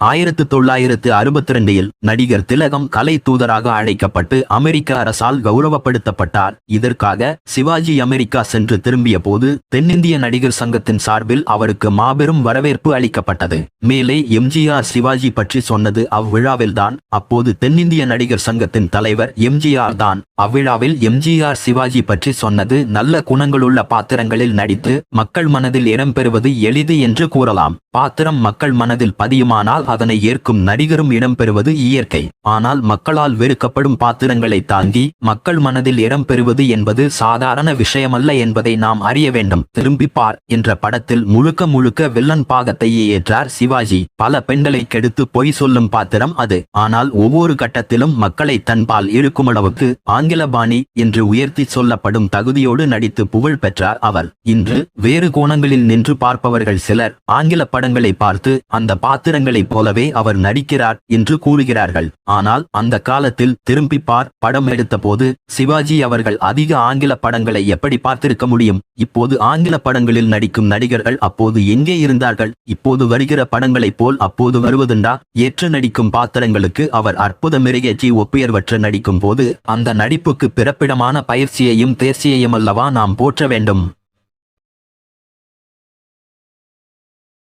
1962இல் நடிகர் திலகம் கலை தூதராக அழைக்கப்பட்டு அமெரிக்க அரசால் கௌரவப்படுத்தப்பட்டார். இதற்காக சிவாஜி அமெரிக்கா சென்று திரும்பிய போது தென்னிந்திய நடிகர் சங்கத்தின் சார்பில் அவருக்கு மாபெரும் வரவேற்பு அளிக்கப்பட்டது. மேலே எம்ஜிஆர் சிவாஜி பற்றி சொன்னது அவ்விழாவில்தான். அப்போது தென்னிந்திய நடிகர் சங்கத்தின் தலைவர் எம்ஜிஆர் தான். அவ்விழாவில் எம்ஜிஆர் சிவாஜி பற்றி சொன்னது, நல்ல குணங்களுள்ள பாத்திரங்களில் நடித்து மக்கள் மனதில் இடம்பெறுவது எளிது என்று கூறலாம். பாத்திரம் மக்கள் மனதில் பதியுமானால் அதனை ஏற்கும் நடிகரும் இடம்பெறுவது இயற்கை. ஆனால் மக்களால் வெறுக்கப்படும் பாத்திரங்களை தாங்கி மக்கள் மனதில் இடம்பெறுவது என்பது சாதாரண விஷயமல்ல என்பதை நாம் அறிய வேண்டும். திரும்பி பார் என்ற படத்தில் முழுக்க முழுக்க வில்லன் பாகத்தையே ஏற்றார் சிவாஜி. பல பெண்களை கெடுத்து பொய் சொல்லும் பாத்திரம் அது. ஆனால் ஒவ்வொரு கட்டத்திலும் மக்களை தன்பால் இழுக்கும் அளவுக்கு ஆங்கில பாணி என்று உயர்த்தி சொல்லப்படும் தகுதியோடு நடித்து புகழ் பெற்றார் அவர். இன்று வேறு கோணங்களில் நின்று பார்ப்பவர்கள் சிலர் ஆங்கில படங்களை பார்த்து அந்த பாத்திரங்களைப் போலவே அவர் நடிக்கிறார் என்று கூறுகிறார்கள். ஆனால் அந்த காலத்தில் திரும்பி பார் படம் எடுத்த போது சிவாஜி அவர்கள் அதிக ஆங்கில படங்களை எப்படி பார்த்திருக்க முடியும்? இப்போது ஆங்கில படங்களில் நடிக்கும் நடிகர்கள் அப்போது எங்கே இருந்தார்கள்? இப்போது வருகிற படங்களைப் போல் அப்போது வருவதுண்டா? ஏற்று நடிக்கும் பாத்திரங்களுக்கு அவர் அற்புத மெருகேற்றி ஒப்புயர்வற்ற நடிக்கும் போது அந்த நடிப்புக்கு பிறப்பிடமான பயிற்சியையும் தேர்ச்சியையும் அல்லவா நாம் போற்ற வேண்டும்.